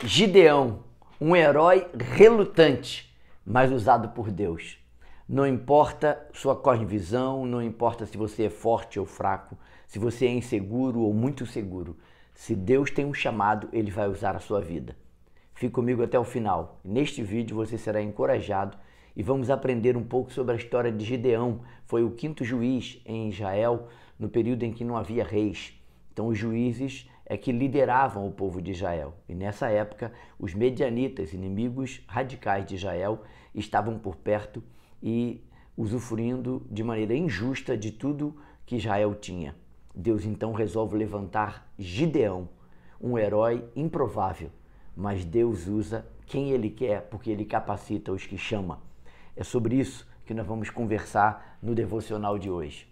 Gideão, um herói relutante, mas usado por Deus. Não importa sua cosmovisão, não importa se você é forte ou fraco, se você é inseguro ou muito seguro. Se Deus tem um chamado, Ele vai usar a sua vida. Fique comigo até o final. Neste vídeo você será encorajado e vamos aprender um pouco sobre a história de Gideão. Foi o quinto juiz em Israel, no período em que não havia reis. Então os juízes é que lideravam o povo de Israel. E nessa época, os medianitas, inimigos radicais de Israel, estavam por perto e usufruindo de maneira injusta de tudo que Israel tinha. Deus então resolve levantar Gideão, um herói improvável, mas Deus usa quem Ele quer, porque Ele capacita os que chama. É sobre isso que nós vamos conversar no devocional de hoje.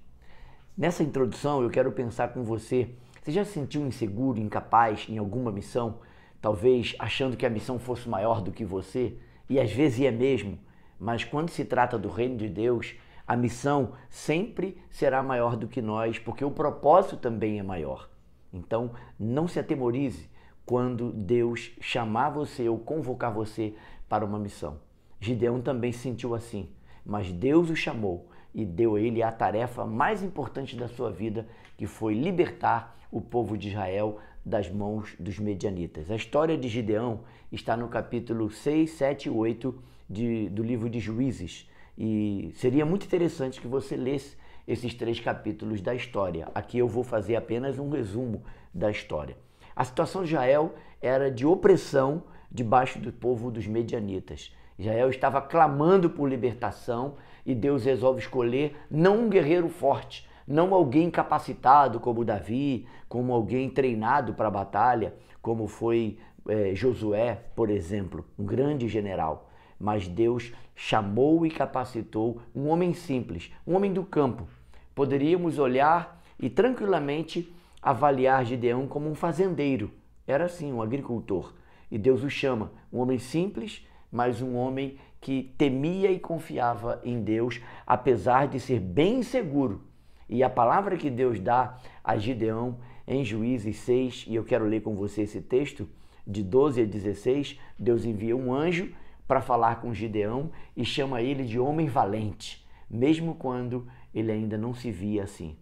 Nessa introdução, eu quero pensar com você. Você já se sentiu inseguro, incapaz em alguma missão? Talvez achando que a missão fosse maior do que você? E às vezes é mesmo, mas quando se trata do reino de Deus, a missão sempre será maior do que nós, porque o propósito também é maior. Então, não se atemorize quando Deus chamar você ou convocar você para uma missão. Gideão também se sentiu assim, mas Deus o chamou e deu a ele a tarefa mais importante da sua vida, que foi libertar o povo de Israel das mãos dos medianitas. A história de Gideão está no capítulo 6, 7 e 8 do livro de Juízes. E seria muito interessante que você lesse esses 3 capítulos da história. Aqui eu vou fazer apenas um resumo da história. A situação de Israel era de opressão debaixo do povo dos medianitas. Israel estava clamando por libertação e Deus resolve escolher não um guerreiro forte, não alguém capacitado como Davi, como alguém treinado para a batalha, como foi Josué, por exemplo, um grande general. Mas Deus chamou e capacitou um homem simples, um homem do campo. Poderíamos olhar e tranquilamente avaliar Gideão como um fazendeiro. Era assim, um agricultor. E Deus o chama, um homem simples, mas um homem que temia e confiava em Deus, apesar de ser bem inseguro. E a palavra que Deus dá a Gideão em Juízes 6, e eu quero ler com você esse texto, de 12 a 16, Deus envia um anjo para falar com Gideão e chama ele de homem valente, mesmo quando ele ainda não se via assim.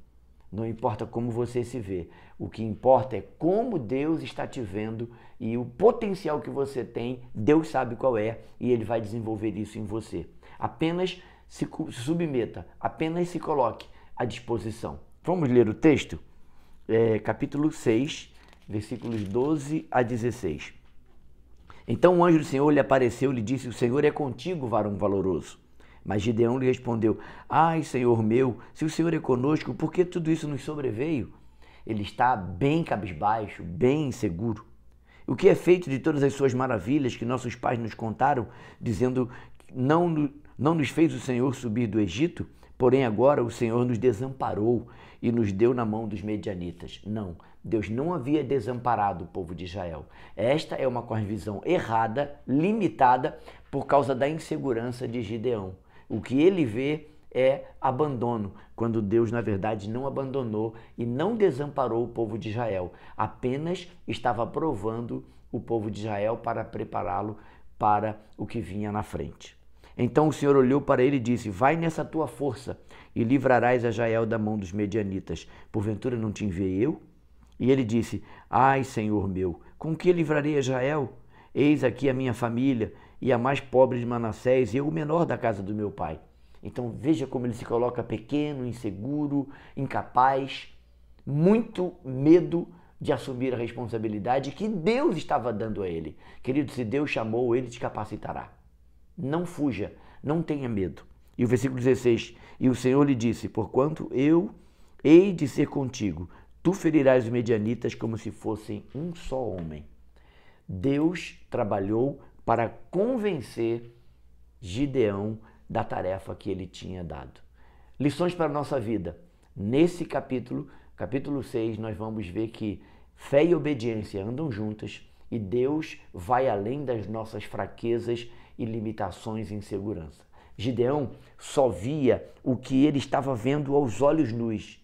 Não importa como você se vê, o que importa é como Deus está te vendo e o potencial que você tem, Deus sabe qual é e Ele vai desenvolver isso em você. Apenas se submeta, apenas se coloque à disposição. Vamos ler o texto? Capítulo 6, versículos 12 a 16. Então o anjo do Senhor lhe apareceu e lhe disse: o Senhor é contigo, varão valoroso. Mas Gideão lhe respondeu: ai, Senhor meu, se o Senhor é conosco, por que tudo isso nos sobreveio? Ele está bem cabisbaixo, bem inseguro. O que é feito de todas as suas maravilhas que nossos pais nos contaram, dizendo: não nos fez o Senhor subir do Egito? Porém agora o Senhor nos desamparou e nos deu na mão dos medianitas. Não, Deus não havia desamparado o povo de Israel. Esta é uma cosmovisão errada, limitada, por causa da insegurança de Gideão. O que ele vê é abandono, quando Deus, na verdade, não abandonou e não desamparou o povo de Israel. Apenas estava provando o povo de Israel para prepará-lo para o que vinha na frente. Então o Senhor olhou para ele e disse: vai nessa tua força e livrarás a Israel da mão dos medianitas. Porventura não te enviei eu? E ele disse: ai, Senhor meu, com que livrarei a Israel? Eis aqui a minha família e a mais pobre de Manassés, e eu o menor da casa do meu pai. Então veja como ele se coloca pequeno, inseguro, incapaz, muito medo de assumir a responsabilidade que Deus estava dando a ele. Querido, se Deus chamou, Ele te capacitará. Não fuja, não tenha medo. E o versículo 16, e o Senhor lhe disse: porquanto eu hei de ser contigo, tu ferirás os medianitas como se fossem um só homem. Deus trabalhou para convencer Gideão da tarefa que ele tinha dado. Lições para a nossa vida. Nesse capítulo 6, nós vamos ver que fé e obediência andam juntas e Deus vai além das nossas fraquezas e limitações e insegurança. Gideão só via o que ele estava vendo aos olhos nus.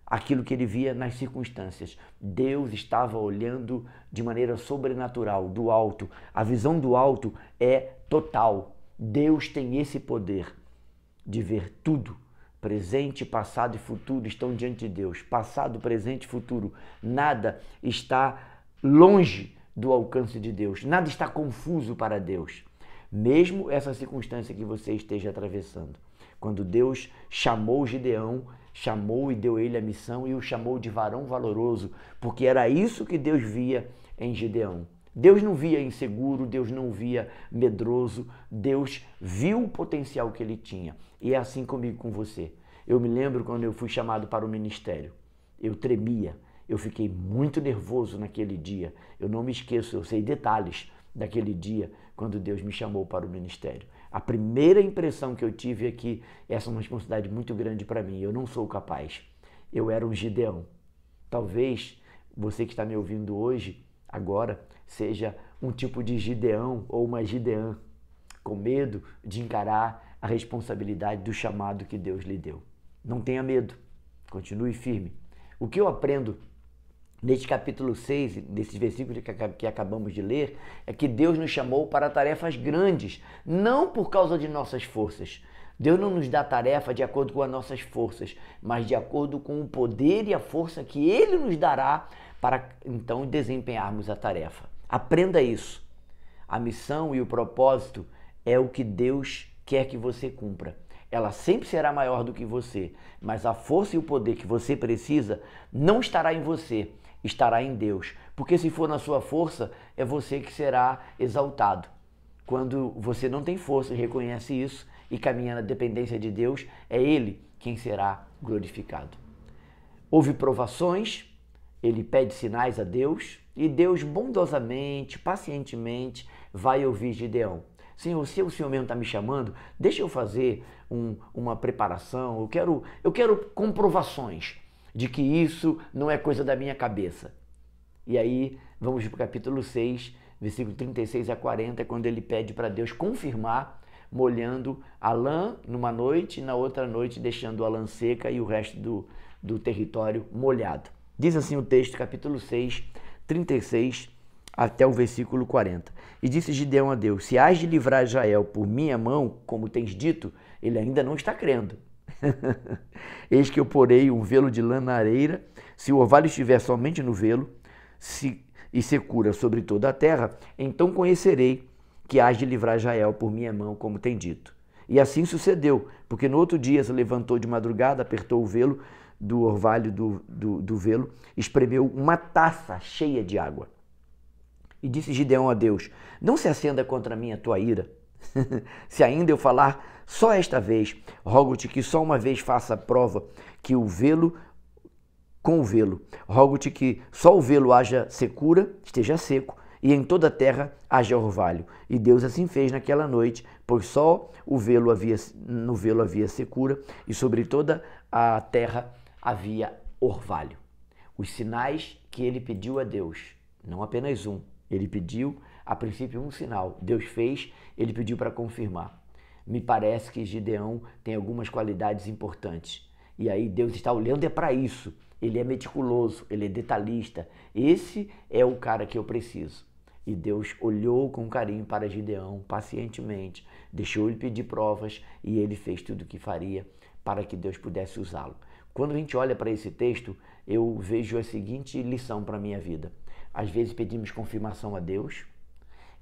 aquilo que ele via nas circunstâncias. Deus estava olhando de maneira sobrenatural, do alto. A visão do alto é total. Deus tem esse poder de ver tudo. Presente, passado e futuro estão diante de Deus. Passado, presente e futuro. Nada está longe do alcance de Deus. Nada está confuso para Deus. Mesmo essa circunstância que você esteja atravessando. Quando Deus chamou Gideão, chamou e deu ele a missão e o chamou de varão valoroso, porque era isso que Deus via em Gideão. Deus não via inseguro, Deus não via medroso, Deus viu o potencial que ele tinha. E é assim comigo, com você. Eu me lembro quando eu fui chamado para o ministério. Eu tremia, eu fiquei muito nervoso naquele dia. Eu não me esqueço, eu sei detalhes daquele dia quando Deus me chamou para o ministério. A primeira impressão que eu tive é que essa é uma responsabilidade muito grande para mim. Eu não sou capaz. Eu era um Gideão. Talvez você que está me ouvindo hoje, agora, seja um tipo de Gideão ou uma Gideã, com medo de encarar a responsabilidade do chamado que Deus lhe deu. Não tenha medo. Continue firme. O que eu aprendo neste capítulo 6, desses versículos que acabamos de ler, é que Deus nos chamou para tarefas grandes, não por causa de nossas forças. Deus não nos dá tarefa de acordo com as nossas forças, mas de acordo com o poder e a força que Ele nos dará para então desempenharmos a tarefa. Aprenda isso. A missão e o propósito é o que Deus quer que você cumpra. Ela sempre será maior do que você, mas a força e o poder que você precisa não estará em você, estará em Deus. Porque se for na sua força, é você que será exaltado. Quando você não tem força e reconhece isso e caminha na dependência de Deus, é Ele quem será glorificado. Houve provações, ele pede sinais a Deus e Deus bondosamente, pacientemente vai ouvir Gideão. Senhor, se o Senhor mesmo está me chamando, deixa eu fazer uma preparação, eu quero comprovações de que isso não é coisa da minha cabeça. E aí, vamos para o capítulo 6, versículo 36 a 40, quando ele pede para Deus confirmar, molhando a lã numa noite e na outra noite deixando a lã seca e o resto do território molhado. Diz assim o texto, capítulo 6, 36 até o versículo 40. E disse Gideão a Deus, se hás de livrar Israel por minha mão, como tens dito, ele ainda não está crendo. Eis que eu porei um velo de lã na areira, se o orvalho estiver somente no velo, e secura sobre toda a terra, então conhecerei que hás de livrar Israel por minha mão, como tem dito. E assim sucedeu, porque no outro dia se levantou de madrugada, apertou o velo do orvalho do velo, espremeu uma taça cheia de água. E disse Gideão a Deus, não se acenda contra mim a tua ira. Se ainda eu falar só esta vez, rogo-te que só uma vez faça a prova que o velo com o velo. Rogo-te que só o velo haja secura, esteja seco, e em toda a terra haja orvalho. E Deus assim fez naquela noite, pois só no velo havia secura, e sobre toda a terra havia orvalho. Os sinais que ele pediu a Deus, não apenas um, ele pediu a princípio um sinal, Deus fez, ele pediu para confirmar. Me parece que Gideão tem algumas qualidades importantes, e aí Deus está olhando para isso. Ele é meticuloso, ele é detalhista. Esse é o cara que eu preciso. E Deus olhou com carinho para Gideão, pacientemente, deixou ele pedir provas e ele fez tudo o que faria para que Deus pudesse usá-lo. Quando a gente olha para esse texto, eu vejo a seguinte lição para a minha vida. Às vezes pedimos confirmação a Deus,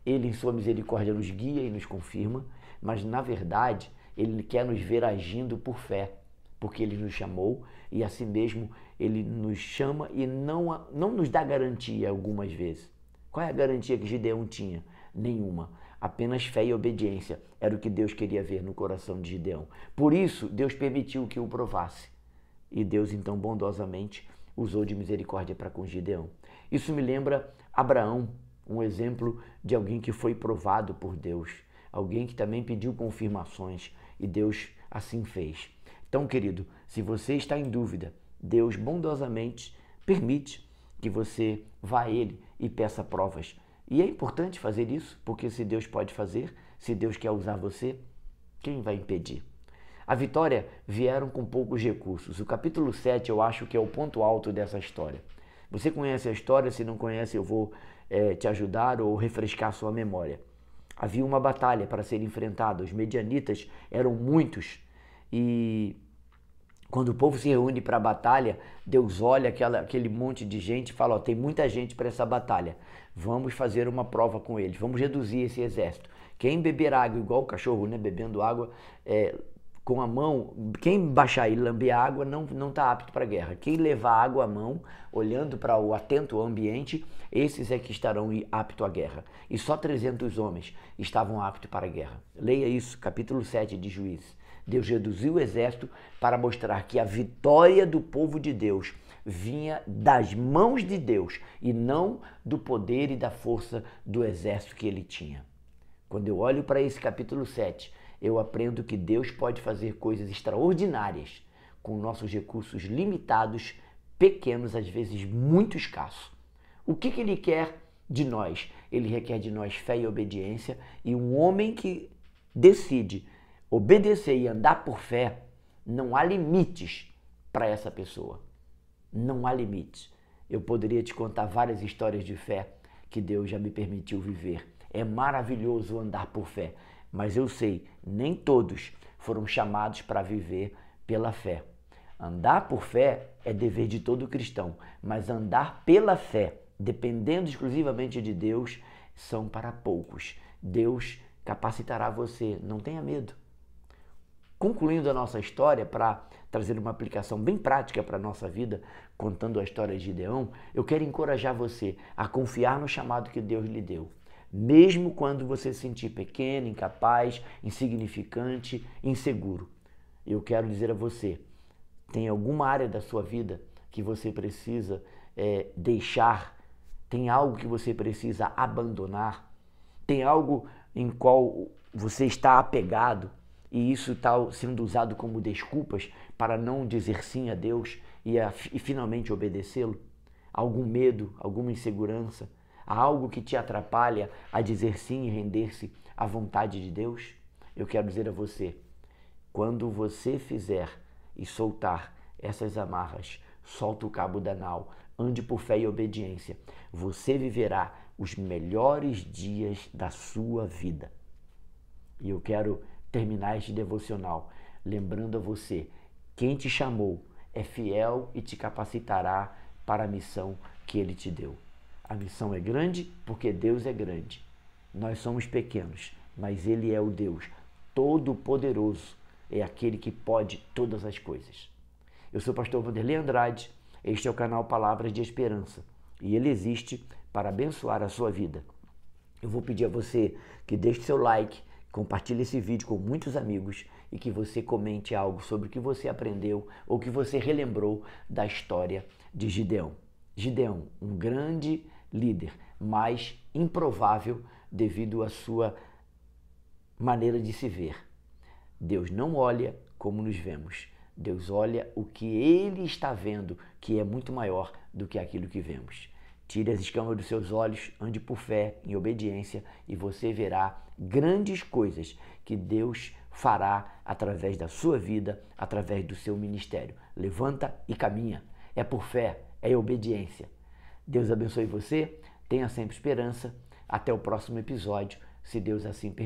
Ele em sua misericórdia nos guia e nos confirma, mas na verdade Ele quer nos ver agindo por fé, porque Ele nos chamou e assim mesmo Ele nos chama e não nos dá garantia algumas vezes. Qual é a garantia que Gideão tinha? Nenhuma. Apenas fé e obediência era o que Deus queria ver no coração de Gideão. Por isso, Deus permitiu que o provasse. E Deus, então, bondosamente, usou de misericórdia para com Gideão. Isso me lembra Abraão, um exemplo de alguém que foi provado por Deus. Alguém que também pediu confirmações e Deus assim fez. Então, querido, se você está em dúvida, Deus bondosamente permite que você vá a Ele e peça provas. E é importante fazer isso, porque se Deus pode fazer, se Deus quer usar você, quem vai impedir? A vitória vieram com poucos recursos. O capítulo 7 eu acho que é o ponto alto dessa história. Você conhece a história, se não conhece eu vou te ajudar ou refrescar sua memória. Havia uma batalha para ser enfrentada, os medianitas eram muitos e quando o povo se reúne para a batalha, Deus olha aquele monte de gente e fala, ó, tem muita gente para essa batalha, vamos fazer uma prova com eles, vamos reduzir esse exército. Quem beber água igual o cachorro, né, bebendo água com a mão, quem baixar e lamber a água não está apto para a guerra. Quem levar água à mão, olhando para o atento ao ambiente, esses é que estarão aptos à guerra. E só 300 homens estavam aptos para a guerra. Leia isso, capítulo 7 de Juízes. Deus reduziu o exército para mostrar que a vitória do povo de Deus vinha das mãos de Deus e não do poder e da força do exército que ele tinha. Quando eu olho para esse capítulo 7, eu aprendo que Deus pode fazer coisas extraordinárias com nossos recursos limitados, pequenos, às vezes muito escassos. O que ele quer de nós? Ele requer de nós fé e obediência, e um homem que decide obedecer e andar por fé, não há limites para essa pessoa. Não há limites. Eu poderia te contar várias histórias de fé que Deus já me permitiu viver. É maravilhoso andar por fé, mas eu sei, nem todos foram chamados para viver pela fé. Andar por fé é dever de todo cristão, mas andar pela fé, dependendo exclusivamente de Deus, são para poucos. Deus capacitará você, não tenha medo. Concluindo a nossa história, para trazer uma aplicação bem prática para a nossa vida, contando a história de Gideão, eu quero encorajar você a confiar no chamado que Deus lhe deu. Mesmo quando você se sentir pequeno, incapaz, insignificante, inseguro. Eu quero dizer a você, tem alguma área da sua vida que você precisa deixar? Tem algo que você precisa abandonar? Tem algo em qual você está apegado? E isso está sendo usado como desculpas para não dizer sim a Deus e finalmente obedecê-lo? Algum medo, alguma insegurança? Há algo que te atrapalha a dizer sim e render-se à vontade de Deus? Eu quero dizer a você, quando você fizer e soltar essas amarras, solta o cabo da nau, ande por fé e obediência, você viverá os melhores dias da sua vida. E eu quero terminar este devocional lembrando a você, quem te chamou é fiel e te capacitará para a missão que ele te deu. A missão é grande porque Deus é grande. Nós somos pequenos, mas ele é o Deus Todo-Poderoso, é aquele que pode todas as coisas. Eu sou o pastor Vanderlei Andrade, este é o canal Palavras de Esperança e ele existe para abençoar a sua vida. Eu vou pedir a você que deixe seu like, compartilhe esse vídeo com muitos amigos e que você comente algo sobre o que você aprendeu ou que você relembrou da história de Gideão. Gideão, um grande líder, mas improvável devido à sua maneira de se ver. Deus não olha como nos vemos. Deus olha o que ele está vendo, que é muito maior do que aquilo que vemos. Tire as escamas dos seus olhos, ande por fé, em obediência, e você verá grandes coisas que Deus fará através da sua vida, através do seu ministério. Levanta e caminha. É por fé, é obediência. Deus abençoe você, tenha sempre esperança. Até o próximo episódio, se Deus assim permitir.